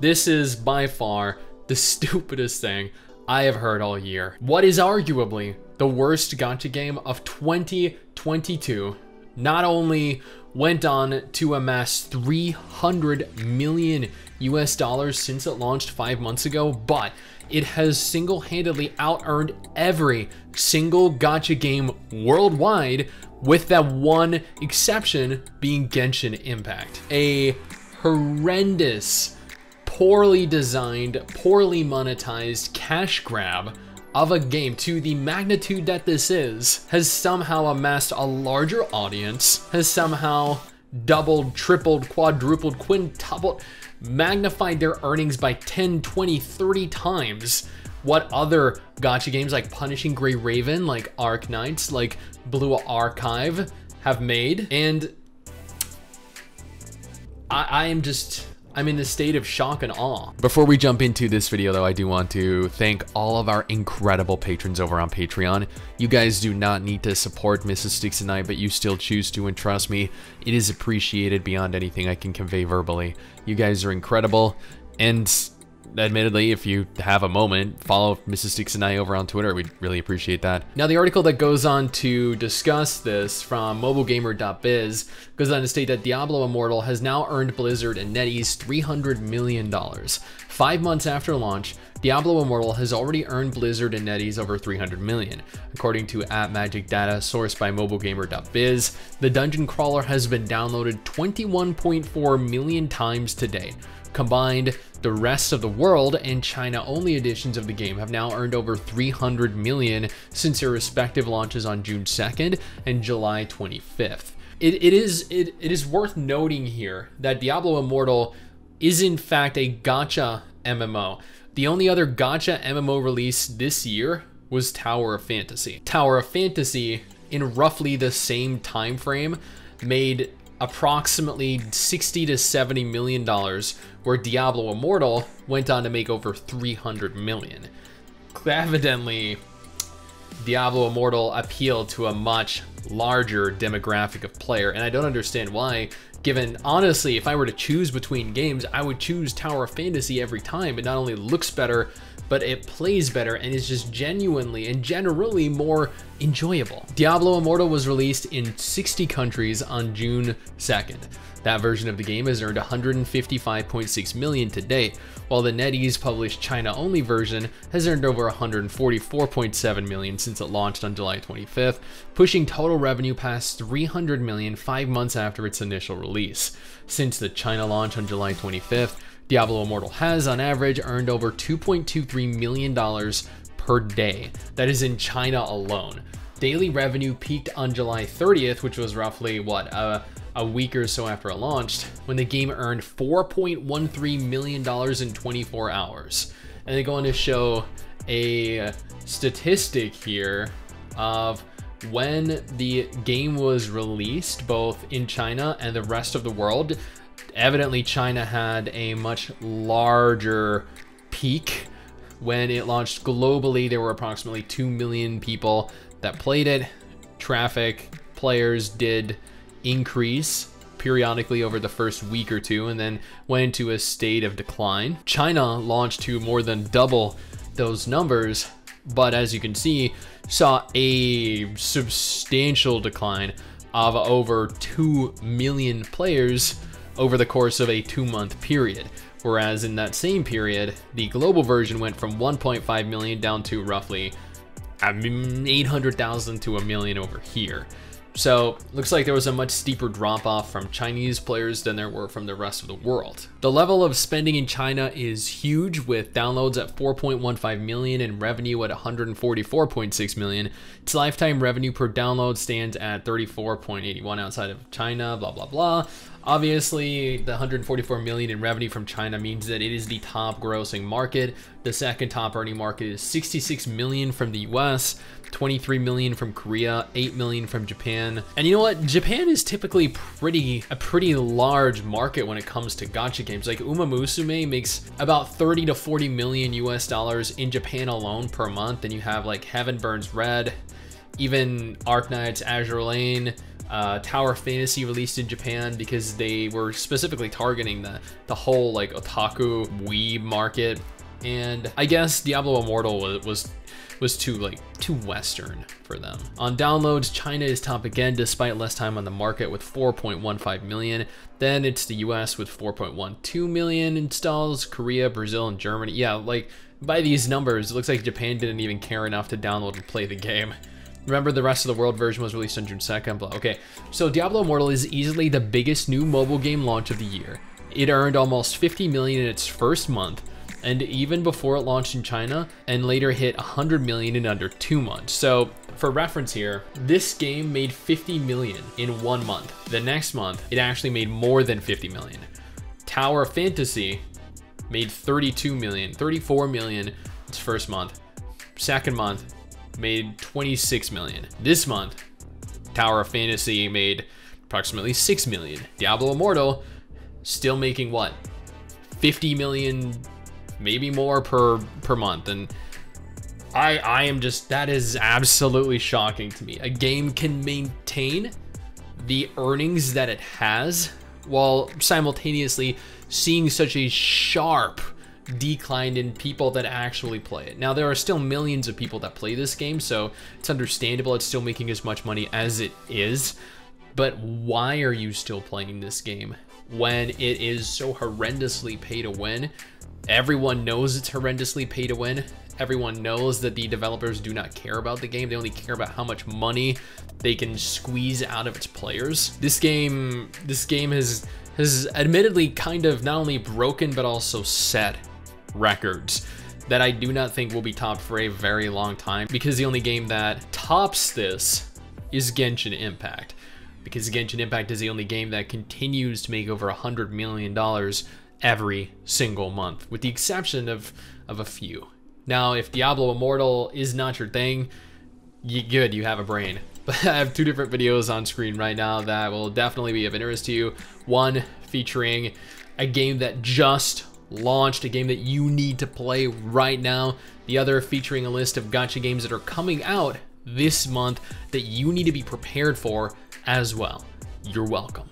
This is by far the stupidest thing I have heard all year. What is arguably the worst gacha game of 2022 not only went on to amass 300 million US dollars since it launched 5 months ago, but it has single-handedly out-earned every single gacha game worldwide, with that one exception being Genshin Impact. A horrendous, poorly designed, poorly monetized cash grab of a game to the magnitude that this is has somehow amassed a larger audience, has somehow doubled, tripled, quadrupled, quintupled, magnified their earnings by 10, 20, 30 times what other gacha games like Punishing Gray Raven, like Arknights, like Blue Archive have made. And I'm in a state of shock and awe. Before we jump into this video though, I do want to thank all of our incredible patrons over on Patreon. You guys do not need to support Mrs. Sticks and I, but you still choose to, and trust me, it is appreciated beyond anything I can convey verbally. You guys are incredible, and admittedly, if you have a moment, follow Mrs. Sticks and I over on Twitter. We'd really appreciate that. Now, the article that goes on to discuss this from mobilegamer.biz goes on to state that Diablo Immortal has now earned Blizzard and NetEase $300 million. 5 months after launch, Diablo Immortal has already earned Blizzard and NetEase over $300 million. According to Magic data sourced by mobilegamer.biz, the dungeon crawler has been downloaded 21.4 million times to date. Combined, the rest of the world and China-only editions of the game have now earned over 300 million since their respective launches on June 2nd and July 25th. It is worth noting here that Diablo Immortal is in fact a gacha MMO. The only other gacha MMO release this year was Tower of Fantasy. Tower of Fantasy, in roughly the same time frame, made approximately $60 to $70 million, where Diablo Immortal went on to make over 300 million. Evidently, Diablo Immortal appealed to a much larger demographic of player, and I don't understand why, given, honestly, if I were to choose between games, I would choose Tower of Fantasy every time. It not only looks better, but it plays better and is just genuinely and generally more enjoyable. Diablo Immortal was released in 60 countries on June 2nd. That version of the game has earned 155.6 million to date, while the NetEase published China-only version has earned over 144.7 million since it launched on July 25th, pushing total revenue past 300 million 5 months after its initial release. Since the China launch on July 25th, Diablo Immortal has, on average, earned over $2.23 million per day. That is in China alone. Daily revenue peaked on July 30th, which was roughly, a week or so after it launched, when the game earned $4.13 million in 24 hours. And they go on to show a statistic here of when the game was released, both in China and the rest of the world. Evidently, China had a much larger peak. When it launched globally, there were approximately 2 million people that played it. Traffic, players did increase periodically over the first week or two and then went into a state of decline. China launched to more than double those numbers, but as you can see, saw a substantial decline of over 2 million players over the course of a 2-month period. Whereas in that same period, the global version went from 1.5 million down to roughly 800,000 to 1 million over here. So looks like there was a much steeper drop off from Chinese players than there were from the rest of the world. The level of spending in China is huge, with downloads at 4.15 million and revenue at 144.6 million. Its lifetime revenue per download stands at 34.81 outside of China, blah, blah, blah. Obviously, the 144 million in revenue from China means that it is the top grossing market. The second top earning market is 66 million from the US, 23 million from Korea, 8 million from Japan. And you know what? Japan is typically a pretty large market when it comes to gacha games. Like Uma Musume makes about 30 to 40 million US dollars in Japan alone per month. And you have like Heaven Burns Red, even Arknights, Azure Lane, Tower Fantasy released in Japan because they were specifically targeting the whole like otaku weeb market. And I guess Diablo Immortal was too Western for them. On downloads, China is top again despite less time on the market with 4.15 million. Then it's the US with 4.12 million installs, Korea, Brazil, and Germany. Yeah, like by these numbers, it looks like Japan didn't even care enough to download and play the game. Remember, the rest of the world version was released on June 2nd, blah. Okay, so Diablo Immortal is easily the biggest new mobile game launch of the year. It earned almost 50 million in its first month, and even before it launched in China, and later hit 100 million in under 2 months. So for reference here, this game made 50 million in 1 month. The next month, it actually made more than 50 million. Tower Fantasy made 32 million, 34 million its first month. Second month, made 26 million. This month, Tower of Fantasy made approximately 6 million. Diablo Immortal still making what? 50 million, maybe more per month. And I am just, that is absolutely shocking to me. A game can maintain the earnings that it has while simultaneously seeing such a sharp decline in people that actually play it. Now, there are still millions of people that play this game, so it's understandable it's still making as much money as it is. But why are you still playing this game when it is so horrendously pay to win? Everyone knows it's horrendously pay to win. Everyone knows that the developers do not care about the game. They only care about how much money they can squeeze out of its players. This game has admittedly kind of not only broken but also set records that I do not think will be topped for a very long time, because the only game that tops this is Genshin Impact, because Genshin Impact is the only game that continues to make over $100 million every single month, with the exception of a few. Now, if Diablo Immortal is not your thing, good, you have a brain. But I have 2 different videos on screen right now that will definitely be of interest to you. One featuring a game that just launched, a game that you need to play right now. The other featuring a list of gacha games that are coming out this month that you need to be prepared for as well. You're welcome.